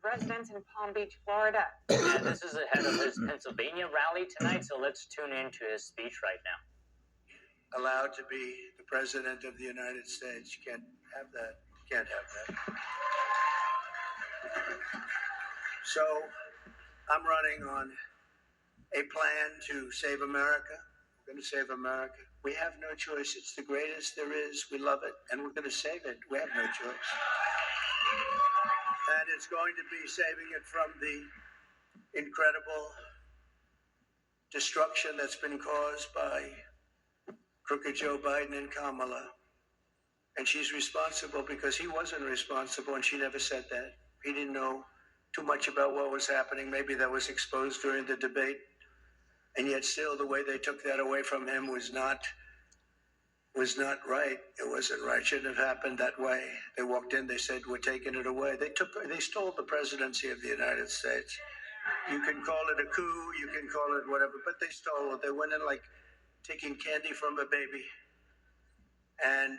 residents in Palm Beach, Florida. And this is ahead of his Pennsylvania rally tonight, so let's tune into his speech right now. Allowed to be the President of the United States. You can't have that. You can't have that. So I'm running on a plan to save America. We're going to save America. We have no choice. It's the greatest there is. We love it, and we're going to save it. We have no choice. And it's going to be saving it from the incredible destruction that's been caused by crooked Joe Biden and Kamala. And she's responsible because he wasn't responsible, and she never said that. He didn't know too much about what was happening. Maybe that was exposed during the debate. And yet still the way they took that away from him was not right. It wasn't right. It shouldn't have happened that way. They walked in, they said, we're taking it away. They stole the presidency of the United States. You can call it a coup, you can call it whatever, but they stole it. They went in like taking candy from a baby. And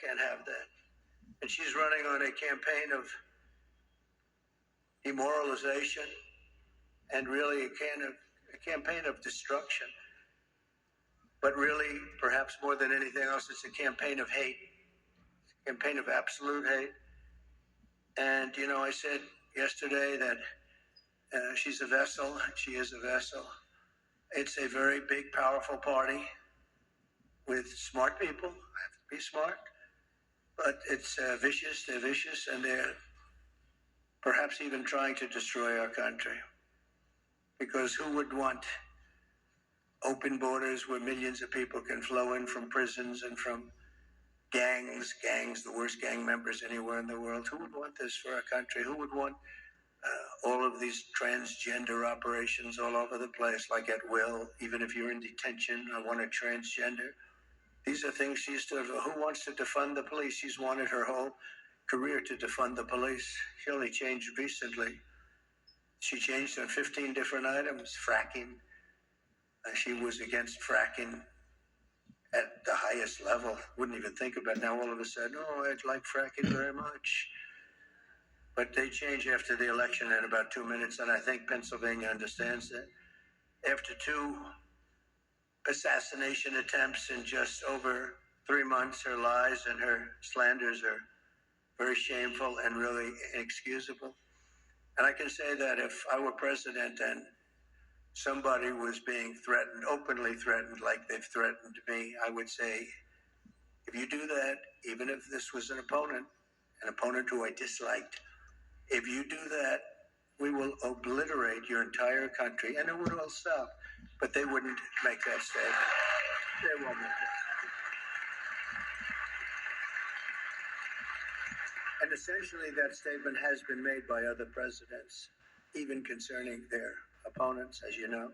can't have that. And she's running on a campaign of demoralization and really a campaign of destruction. But really, perhaps more than anything else, it's a campaign of hate, a campaign of absolute hate. And, you know, I said yesterday that she's a vessel. She is a vessel. It's a very big, powerful party with smart people. Have to be smart. But it's vicious. They're vicious, and they're perhaps even trying to destroy our country. Because who would want open borders where millions of people can flow in from prisons and from gangs, the worst gang members anywhere in the world? Who would want this for our country? Who would want all of these transgender operations all over the place, like at will? Even if you're in detention, I want a transgender. These are things she used to. Who wants to defund the police? She's wanted her whole career to defund the police. She only changed recently. She changed on 15 different items. Fracking. She was against fracking at the highest level. Wouldn't even think about it. Now all of a sudden, oh, I'd like fracking very much. But they change after the election in about 2 minutes, and I think Pennsylvania understands that. After 2 assassination attempts in just over 3 months, her lies and her slanders are very shameful and really inexcusable. And I can say that if I were president and somebody was being threatened, openly threatened, like they've threatened me, I would say, if you do that, even if this was an opponent who I disliked, if you do that, we will obliterate your entire country, and it would all stop. But they wouldn't make that statement. They won't make that. And essentially that statement has been made by other presidents, even concerning their opponents, as you know.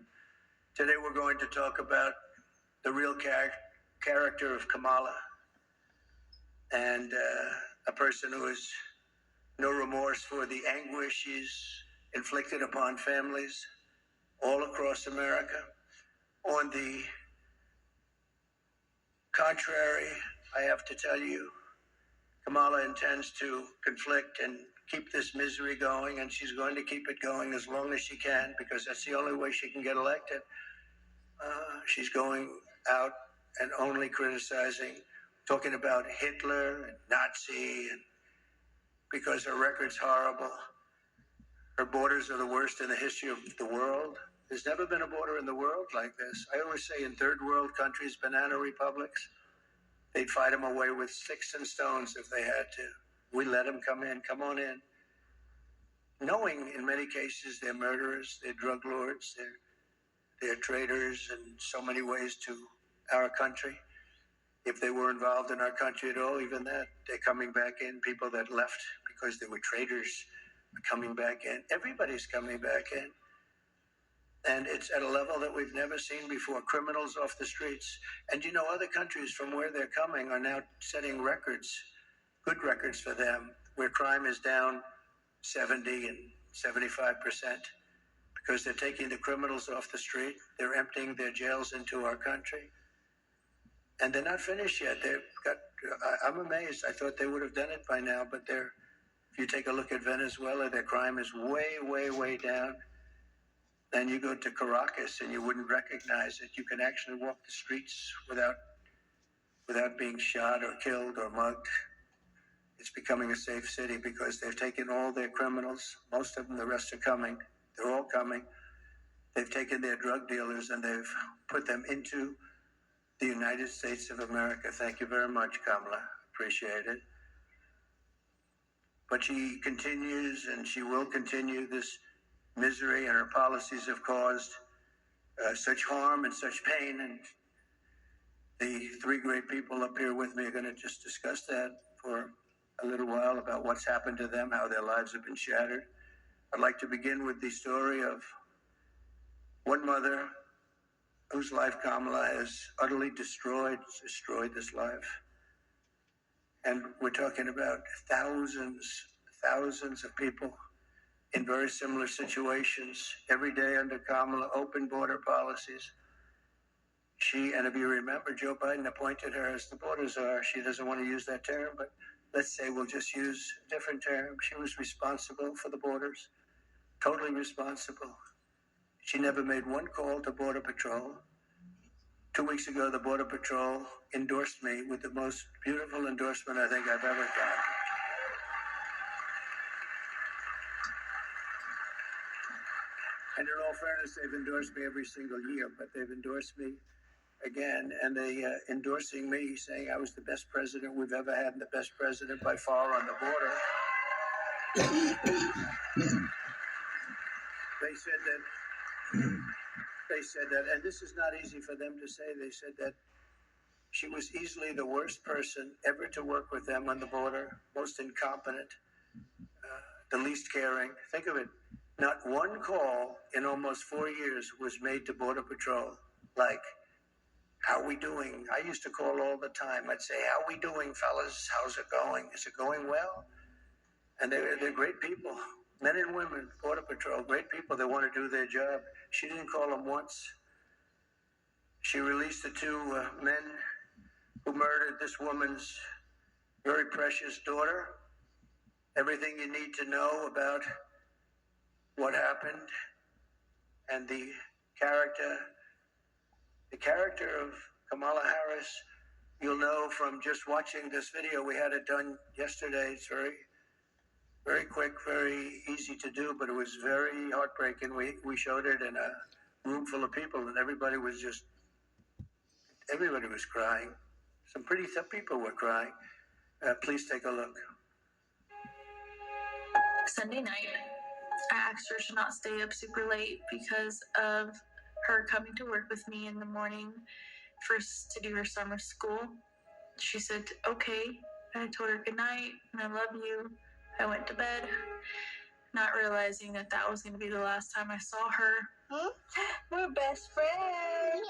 Today we're going to talk about the real character of Kamala, and a person who has no remorse for the anguish she's inflicted upon families all across America. On the contrary, I have to tell you, Kamala intends to conflict and keep this misery going, and she's going to keep it going as long as she can, because that's the only way she can get elected. She's going out and only criticizing, talking about Hitler and Nazi, and because her record's horrible. Her borders are the worst in the history of the world. There's never been a border in the world like this. I always say in third world countries, banana republics, they'd fight them away with sticks and stones if they had to. We let them come in, come on in. Knowing in many cases they're murderers, they're drug lords, they're traitors in so many ways to our country. If they were involved in our country at all, even that, they're coming back in. People that left because they were traitors are coming back in. Everybody's coming back in. And it's at a level that we've never seen before. Criminals off the streets. And you know, other countries from where they're coming are now setting records, good records for them, where crime is down 70 and 75%, because they're taking the criminals off the street. They're emptying their jails into our country. And they're not finished yet. I'm amazed. I thought they would have done it by now, but they're If you take a look at Venezuela, their crime is way, way, way down. Then you go to Caracas and you wouldn't recognize it. You can actually walk the streets without being shot or killed or mugged. It's becoming a safe city because they've taken all their criminals. Most of them, the rest are coming. They're all coming. They've taken their drug dealers and they've put them into the United States of America. Thank you very much, Kamala. Appreciate it. But she continues and she will continue this misery, and her policies have caused such harm and such pain. And the three great people up here with me are going to just discuss that for a little while about what's happened to them, how their lives have been shattered. I'd like to begin with the story of one mother whose life Kamala has utterly destroyed this life. And we're talking about thousands of people in very similar situations every day under Kamala, open border policies. And if you remember, Joe Biden appointed her as the border czar. She doesn't want to use that term, but let's say we'll just use a different term. She was responsible for the borders, totally responsible. She never made one call to Border Patrol. 2 weeks ago, the Border Patrol endorsed me with the most beautiful endorsement I think I've ever gotten. And in all fairness, they've endorsed me every single year, but they've endorsed me again, and they endorsing me, saying I was the best president we've ever had and the best president by far on the border. They said that, and this is not easy for them to say, they said that she was easily the worst person ever to work with them on the border, most incompetent, the least caring. Think of it, not one call in almost 4 years was made to Border Patrol, like, how are we doing? I used to call all the time. I'd say, how are we doing, fellas? How's it going? Is it going well? And they're great people, men and women, Border Patrol, great people. They want to do their job. She didn't call them once. She released the two men who murdered this woman's very precious daughter. Everything you need to know about what happened and the character of Kamala Harris, you'll know from just watching this video. We had it done yesterday. It's very, very quick, very easy to do, but it was very heartbreaking. We showed it in a room full of people, and everybody was crying. Some people were crying. Please take a look. Sunday night, I asked her to not stay up super late because of her coming to work with me in the morning first to do her summer school. She said, okay. I told her good night and I love you. I went to bed, not realizing that was going to be the last time I saw her. Huh? We're best friends.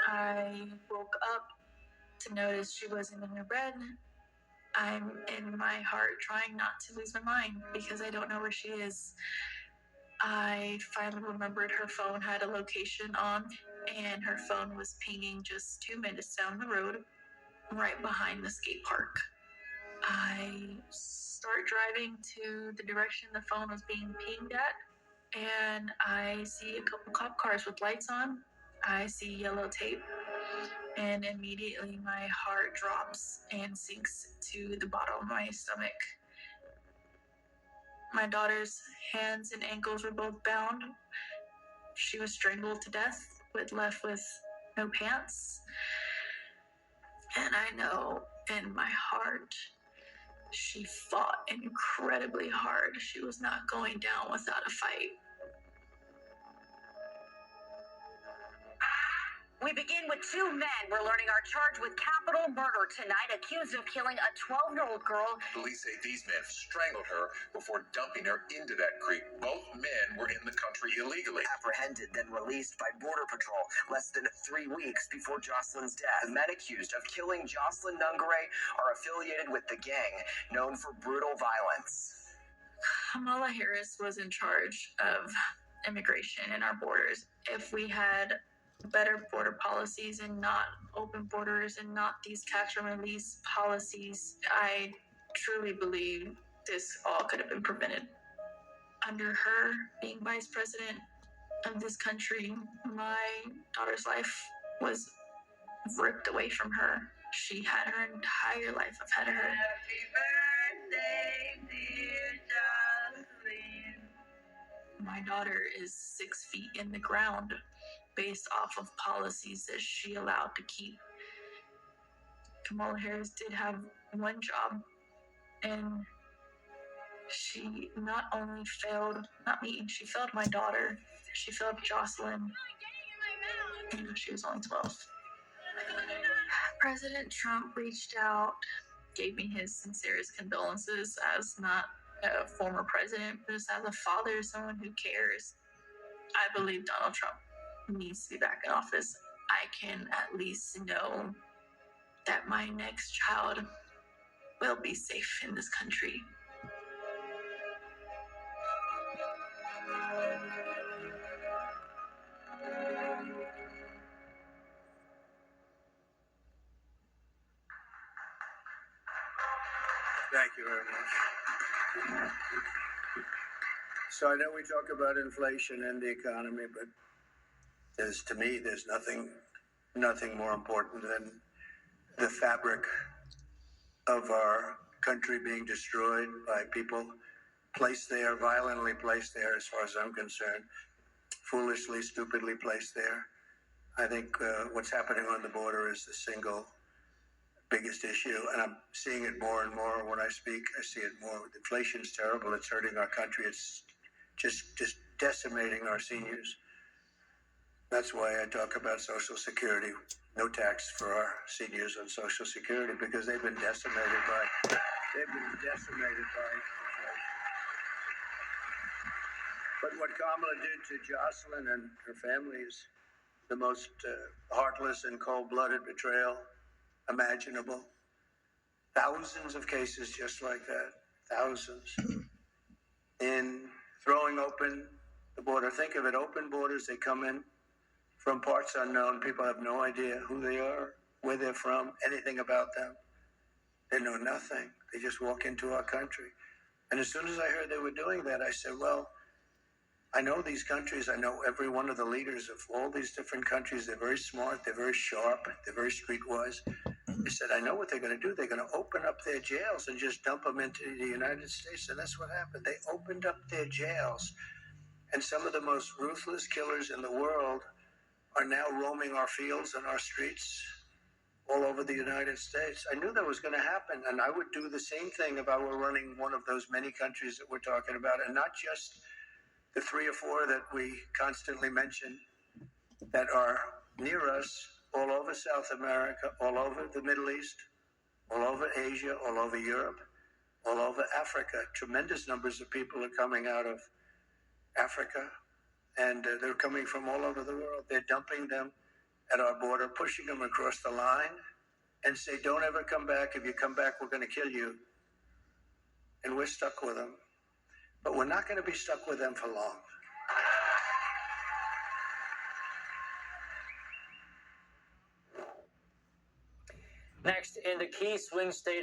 I woke up to notice she wasn't in her bed. I'm in my heart trying not to lose my mind because I don't know where she is. I finally remembered her phone had a location on, and her phone was pinging just 2 minutes down the road, right behind the skate park. I start driving to the direction the phone was being pinged at, and I see a couple cop cars with lights on. I see yellow tape, and immediately my heart drops and sinks to the bottom of my stomach. My daughter's hands and ankles were both bound. She was strangled to death, left with no pants. And I know in my heart, she fought incredibly hard. She was not going down without a fight. We begin with two men. We're learning are charged with capital murder tonight, accused of killing a 12-year-old girl. Police say these men strangled her before dumping her into that creek. Both men were in the country illegally. Apprehended, then released by Border Patrol less than 3 weeks before Jocelyn's death. The men accused of killing Jocelyn Nungare are affiliated with the gang known for brutal violence. Kamala Harris was in charge of immigration in our borders. If we had better border policies and not open borders and not these catch and release policies, I truly believe this all could have been prevented. Under her being vice president of this country, my daughter's life was ripped away from her. She had her entire life ahead of her. Happy birthday, dear Jocelyn. My daughter is 6 feet in the ground based off of policies that she allowed to keep. Kamala Harris did have one job, and she not only failed, not me, she failed my daughter. She failed Jocelyn. She was only 12. President Trump reached out, gave me his sincerest condolences as not a former president, but just as a father, someone who cares. I believe Donald Trump needs to be back in office. I can at least know that my next child will be safe in this country. Thank you very much. So I know we talk about inflation and the economy, but to me, there's nothing more important than the fabric of our country being destroyed by people placed there, violently placed there, as far as I'm concerned, foolishly, stupidly placed there. I think what's happening on the border is the single biggest issue, and I'm seeing it more and more when I speak. I see it more. Inflation's terrible. It's hurting our country. It's just decimating our seniors. That's why I talk about Social Security. No tax for our seniors on Social Security, because they've been decimated by inflation. But what Kamala did to Jocelyn and her family is the most heartless and cold-blooded betrayal imaginable. Thousands of cases just like that. Thousands. In throwing open the border. Think of it, open borders, they come in from parts unknown. People have no idea who they are, where they're from, anything about them. They know nothing. They just walk into our country. And as soon as I heard they were doing that, I said, well, I know these countries. I know every one of the leaders of all these different countries. They're very smart. They're very sharp. They're very streetwise. I said, I know what they're going to do. They're going to open up their jails and just dump them into the United States. And that's what happened. They opened up their jails. And some of the most ruthless killers in the world are now roaming our fields and our streets all over the United States. I knew that was going to happen. And I would do the same thing if I were running one of those many countries that we're talking about, and not just the 3 or 4 that we constantly mention that are near us, all over South America, all over the Middle East, all over Asia, all over Europe, all over Africa. Tremendous numbers of people are coming out of Africa, and they're coming from all over the world. They're dumping them at our border, pushing them across the line, and say, don't ever come back. If you come back, we're going to kill you. And we're stuck with them. But we're not going to be stuck with them for long. Next, in the key swing state